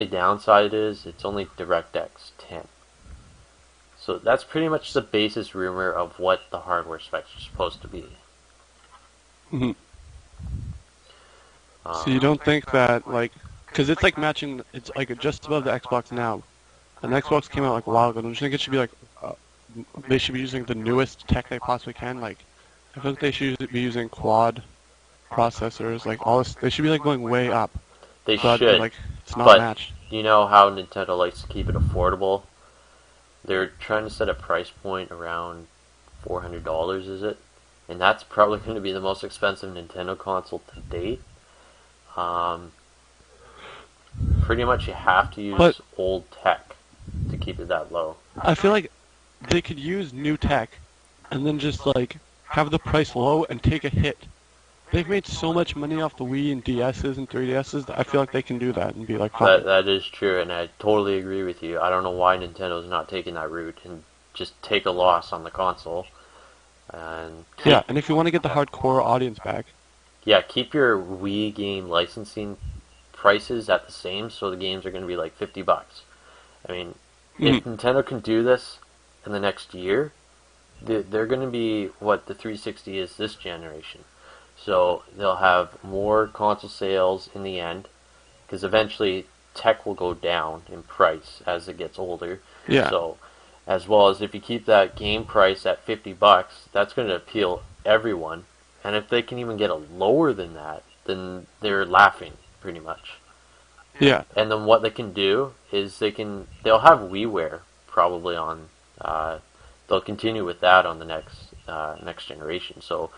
The downside is it's only DirectX 10. So that's pretty much the basis rumor of what the hardware specs are supposed to be. Hmm. So you Um, don't think that, like, because it's like matching, it's like just above the Xbox now, and the Xbox came out like a while ago. Don't you think it should be like, uh, they should be using the newest tech they possibly can? Like, I feel like they should be using quad processors, like all this. They should be like going way up, they so that should, like it's not but matched. you know how Nintendo likes to keep it affordable? They're trying to set a price point around $400, is it? And that's probably going to be the most expensive Nintendo console to date. Um, Pretty much you have to But use old tech to keep it that low. I feel like they could use new tech, and then just like have the price low and take a hit. They've made so much money off the Wii and DSs and 3DSs that I feel like they can do that and be like That fine. that is true, and I totally agree with you. I don't know why Nintendo's not taking that route and just take a loss on the console and keep Yeah, and if you want to get the hardcore audience back, yeah keep your Wii game licensing prices at the same, so the games are going to be like $50. I mean, if mhm, Nintendo can do this in the next year, they're going to be what the 360 is this generation. So they'll have more console sales in the end, because eventually tech will go down in price as it gets older. yeah, So, as well as if you keep that game price at $50, that's going to appeal everyone. And if they can even get it lower than that, then they're laughing pretty much. yeah, And then what they can do is they'll have WiiWare probably on. Uh, they'll continue with that on the next generation. So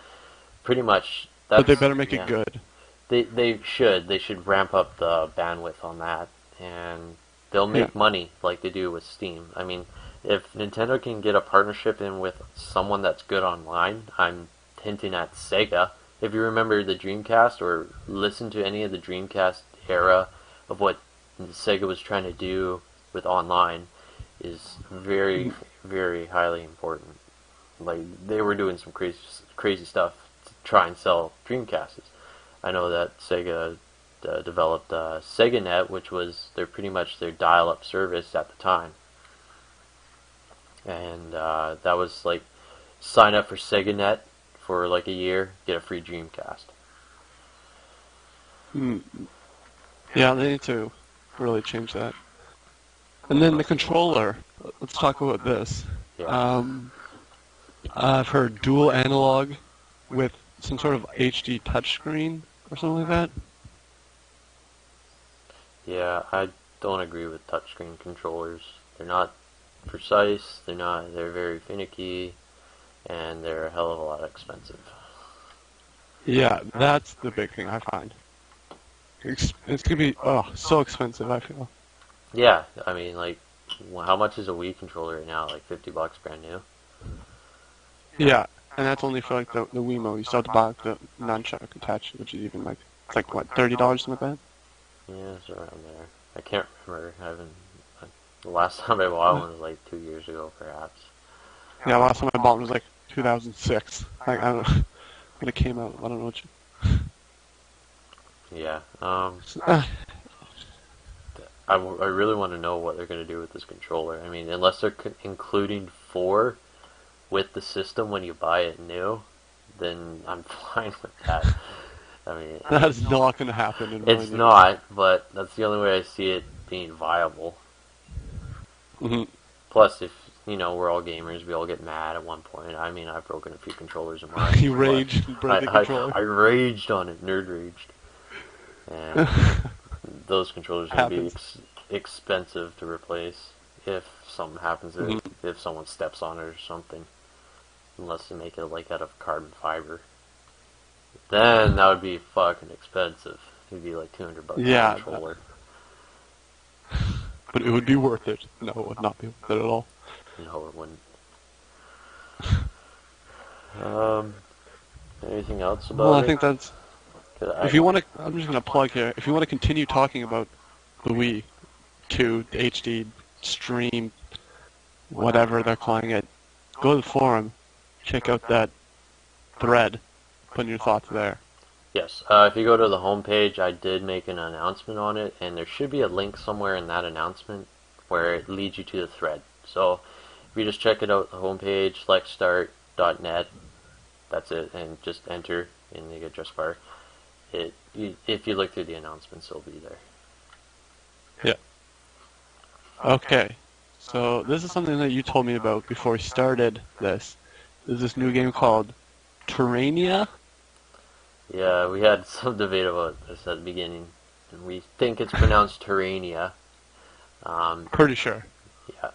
pretty much but they that's better make it yeah. good. They should ramp up the bandwidth on that, and they'll Yeah, make money like they do with Steam. I mean, if Nintendo can get a partnership in with someone that's good online, I'm hinting at Sega. If you remember the Dreamcast or listen to any of the Dreamcast era of what Sega was trying to do with online, is very, mhm, very highly important. Like they were doing some crazy stuff to try and sell Dreamcasts. I know that Sega developed SegaNet, which was pretty much their dial-up service at the time, and that was like sign up for SegaNet for like a year, get a free Dreamcast. mm, yeah, they need to really change that. And then the controller. Let's talk about this. Yeah, Um, I've heard dual analog with some sort of HD touchscreen or something like that. yeah, I don't agree with touchscreen controllers. They're not precise. They're not. They're very finicky, and they're a hell of a lot expensive. Yeah, that's the big thing I find. It's gonna be so expensive. I feel. Yeah, I mean, like, how much is a Wii controller right now? Like $50 brand new. Yeah, and that's only for like the Wiimote. You still have to buy like, the nunchuck attached, which is even like it's like what $30 something like Yeah, it's around there. I can't remember. I haven't. The last time I bought that. one was like 2 years ago, perhaps. Yeah, last time I bought one was like 2006. Like I don't know when it came out. I don't know what. Yeah. Uh, I really want to know what they're going to do with this controller. I mean, unless they're including four with the system when you buy it new, then I'm fine with that. I mean, that is not gonna happen in a it's million years. not, but that's the only way I see it being viable. Hmm. Plus, if we're all gamers, we all get mad at one point. I mean, I've broken a few controllers in my You life. rage and break I, the I controller. I raged on it, nerd raged, and those controllers are going to be Happens. expensive to replace if something happens to it, Hmm. if someone steps on it or something. Unless they make it like out of carbon fiber, then that would be fucking expensive. It'd be like $200 for a Yeah, controller. but it would be worth it. No, it would not be worth it at all. No, it wouldn't. Um, Anything else Well, about I it? think that's. 'Cause If you want to, I'm just gonna plug here. If you want to continue talking about the Wii to the HD stream, whatever they're calling it, go to the forum, check out that thread, put in your thoughts there. Yes. If you go to the homepage, I did make an announcement on it, and there should be a link somewhere in that announcement where it leads you to the thread. So if you just check it out, the homepage, select start.net, that's it, and just enter in the address bar. If you look through the announcements, it'll be there. Yeah. Okay. So this is something that you told me about before we started this. There's this new game called Terrania. Yeah, we had some debate about this at the beginning, and we think it's pronounced Terrania. Pretty sure. Yeah.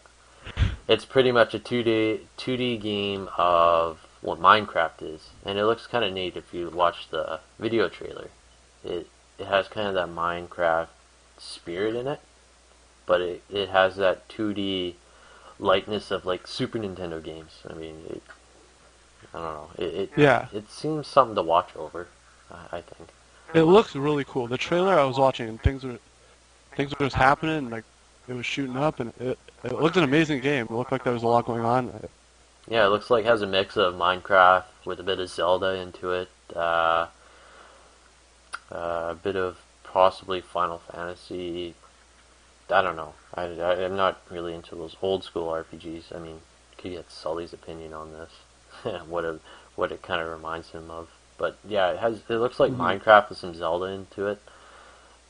It's pretty much a 2D game of what Minecraft is, and it looks kind of neat if you watch the video trailer. It has kind of that Minecraft spirit in it, but it has that 2D likeness of like Super Nintendo games. I mean, I don't know. Yeah. It seems something to watch over, I think. It looks really cool. The trailer I was watching, and things were just happening, like it was shooting up, and it looked an amazing game. It looked like there was a lot going on. Yeah, it looks like it has a mix of Minecraft with a bit of Zelda into it, a bit of possibly Final Fantasy. I don't know. I'm not really into those old school RPGs. I mean, could get Sully's opinion on this, what it kind of reminds him of. But yeah, it looks like Minecraft with some Zelda into it.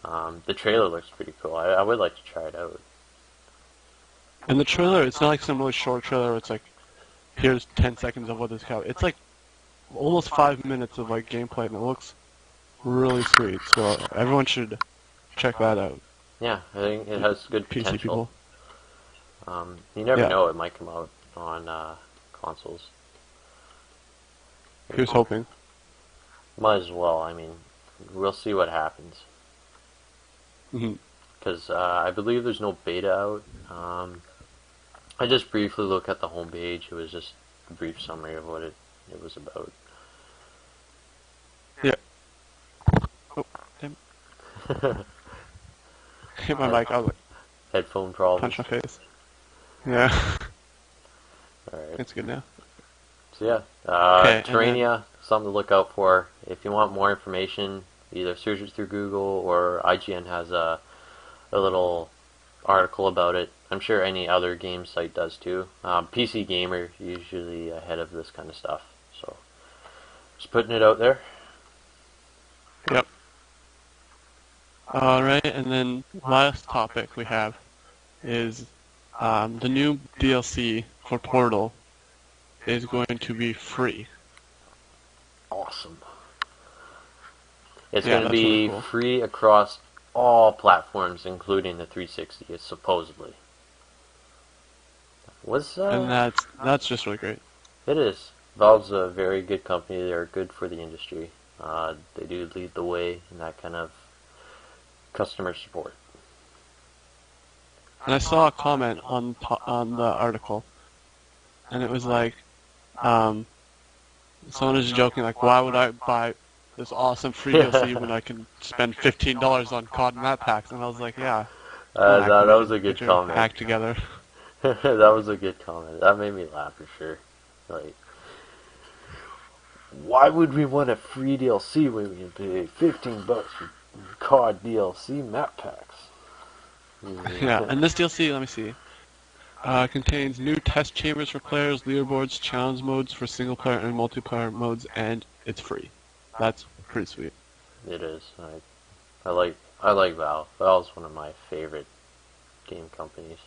The trailer looks pretty cool. I would like to try it out. And the trailer, it's not like some really short trailer where it's like, here's 10 seconds of what this cow. It's like almost 5 minutes of like gameplay, and it looks really sweet. So everyone should check that out. Yeah, I think it has good potential. PC people. You never Yeah. know; it might come out on consoles. Here's hoping. Might as well. I mean, we'll see what happens. hmm Because I believe there's no beta out. I just briefly looked at the homepage. It was just a brief summary of what it was about. Yeah. Oh, damn. Hit my mic. I was like, Headphone problems. punch my face. Yeah. Alright. It's good now. So yeah, Okay, Terrania, something to look out for. If you want more information, either search it through Google or IGN has a little article about it. I'm sure any other game site does too. PC Gamer usually ahead of this kind of stuff. So just putting it out there. Yep. Alright, and then last topic we have is the new DLC for Portal is going to be free. Awesome. It's Yeah, going to that's be really cool. free across all platforms, including the 360. It's supposedly. And that's just really great. It is. Valve's a very good company. They're good for the industry. They do lead the way in that kind of customer support. And I saw a comment on the article, and it was like, someone was joking like, why would I buy this awesome free DLC when I can spend $15 on COD map packs? And I was like, yeah. That was a good get your comment. act together. That was a good comment. That made me laugh for sure. Like, why would we want a free DLC when we can pay $15 for COD DLC map packs? Yeah, and this DLC, let me see, contains new test chambers for players, leaderboards, challenge modes for single player and multiplayer modes, and it's free. That's pretty sweet. It is. I like Valve. Valve's one of my favorite game companies.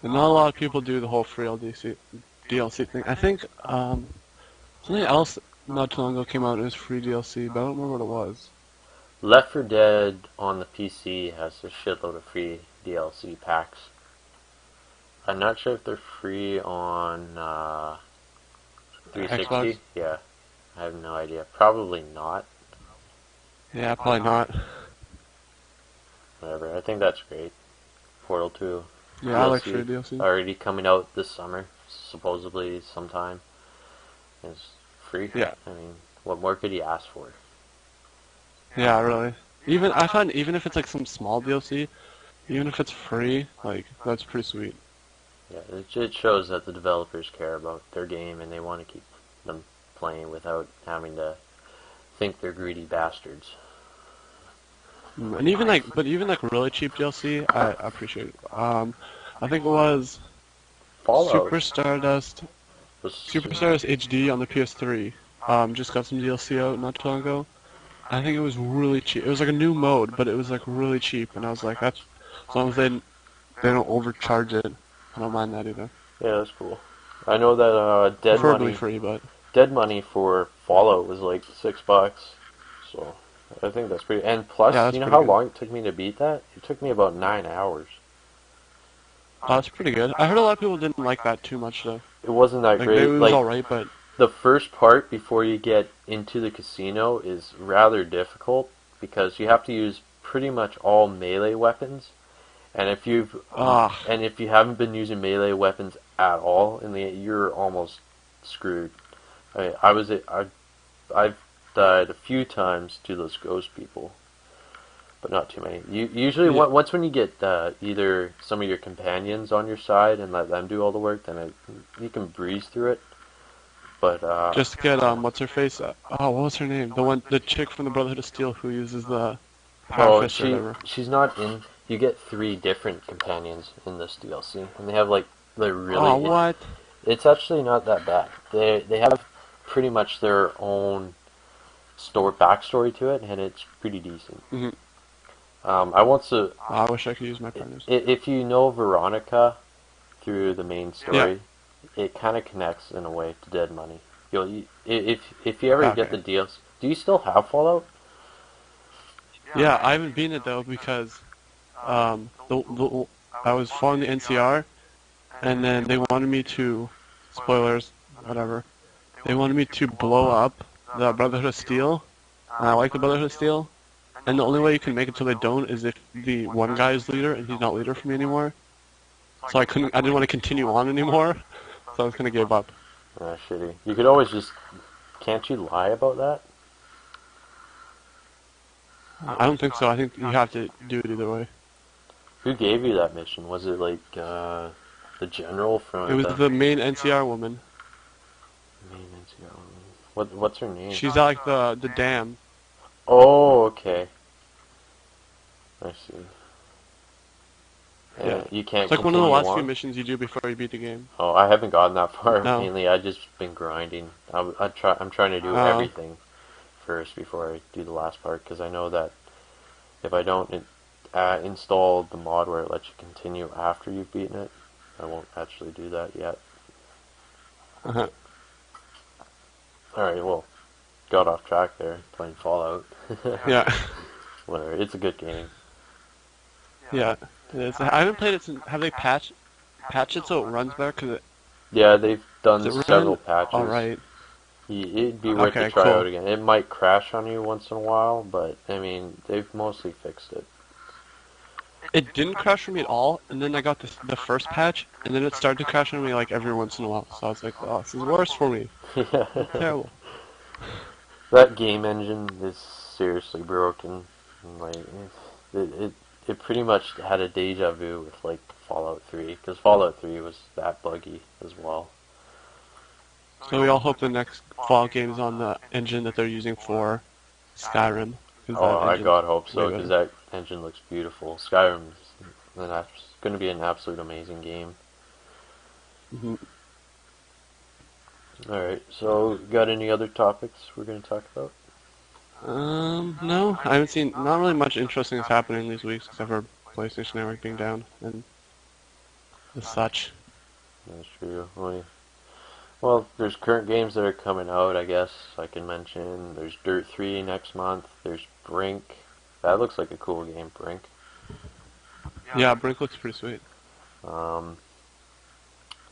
And not a lot of people do the whole free DLC thing. I think something else not too long ago came out as free DLC, but I don't remember what it was. Left 4 Dead on the PC has a shitload of free DLC packs. I'm not sure if they're free on 360. Xbox? Yeah, I have no idea. Probably not. Yeah, probably not. Whatever. I think that's great. Portal 2. Yeah, I like free DLC. Already coming out this summer, supposedly sometime. It's free. Yeah. I mean, what more could you ask for? Yeah, really. I find even if it's like some small DLC, even if it's free, like that's pretty sweet. Yeah, it shows that the developers care about their game and they want to keep them playing without having to think they're greedy bastards. And even like really cheap DLC, I appreciate it. I think it was Fallout was Super Stardust HD on the PS3. Just got some DLC out not too long ago. I think it was really cheap. It was like a new mode, but it was like really cheap, and I was like, that's as long as they don't overcharge it, I don't mind that either. yeah, that's cool. I know that Preferably free, but Dead Money for Fallout was like $6, so I think that's pretty. And plus, yeah, that's you know pretty how good. long it took me to beat that? It took me about 9 hours. That's pretty good. I heard a lot of people didn't like that too much though. It wasn't that Like great. it was Like alright, but the first part before you get into the casino is rather difficult because you have to use pretty much all melee weapons. And if if you haven't been using melee weapons at all, you're almost screwed. I've died a few times to those ghost people, but not too many. Usually, Yeah. once when you get either some of your companions on your side and let them do all the work, then you can breeze through it. But just get what's her face? What was her name? The chick from the Brotherhood of Steel who uses the power fist or whatever. she's not in. You get 3 different companions in this DLC, and they have like they're really. Oh, what? It's actually not that bad. They have pretty much their own backstory to it, and it's pretty decent. Mhm. I want to. I wish I could use my partners. If you know Veronica through the main story, it kind of connects in a way to Dead Money. If you ever get the deals, do you still have Fallout? Yeah, I haven't beaten it though because I was following the NCR, and then they wanted me to, spoilers, whatever. They wanted me to blow up the Brotherhood of Steel, and I like the Brotherhood of Steel. And the only way you can make it so they don't is if the one guy is leader and he's not leader for me anymore. So I didn't want to continue on anymore, so I was gonna give up. Shitty. You could always just. Can't you lie about that? I don't think so. I think you have to do it either way. Who gave you that mission? Was it like the general from? It was the main NCR woman. Main NCR. What's her name? She's at like the dam. Oh, okay. I see. Yeah. You can't. It's like one of the last on? few missions you do before you beat the game. Oh, I haven't gotten that far. No. Mainly, I've just been grinding. I'm trying to do everything first before I do the last part because I know that if I don't install the mod where it lets you continue after you've beaten it, I won't actually do that yet. Uh-huh. Alright, well, got off track there, playing Fallout. Yeah. Whatever, it's a good game. Yeah. It is. I haven't played it since. Have they patched it so it runs better? Yeah, they've done Does it several run? patches. Alright. It'd be worth Okay, a try cool. out again. It might crash on you once in a while, but I mean, they've mostly fixed it. It didn't crash for me at all, and then I got the first patch, and then it started to crash on me like every once in a while. So I was like, oh, this is worse for me. Yeah. Terrible. That game engine is seriously broken. Like it pretty much had a deja vu with like Fallout 3, because Fallout 3 was that buggy as well. So we all hope the next Fallout game is on the engine that they're using for Skyrim. Oh, I God hope so, way because better. that engine looks beautiful. Skyrim is going to be an absolute amazing game. Mhm. Alright, so got any other topics we're going to talk about? No, I haven't seen. Not really much interesting is happening these weeks except for PlayStation Network being down and the such. That's true. Well, there's current games that are coming out, I guess I can mention. There's Dirt 3 next month. There's Brink. That looks like a cool game, Brink. Yeah, Brink looks pretty sweet.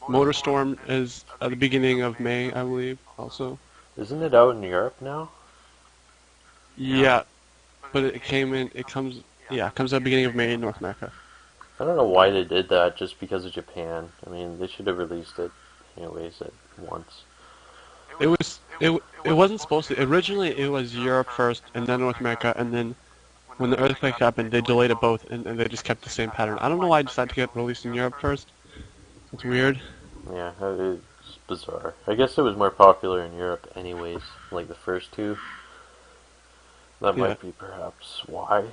Motorstorm is at the beginning of May, I believe. Also. Isn't it out in Europe now? Yeah, but it comes at the beginning of May in North America. I don't know why they did that, just because of Japan. I mean, they should have released it anyways at once. It wasn't supposed to. Originally, it was Europe first, and then North America, and then when the earthquake happened, they delayed it both, and they just kept the same pattern. I don't know why I decided to get released in Europe first. It's weird. Yeah, it's bizarre. I guess it was more popular in Europe anyways, like the first two. That Yeah. might be perhaps why.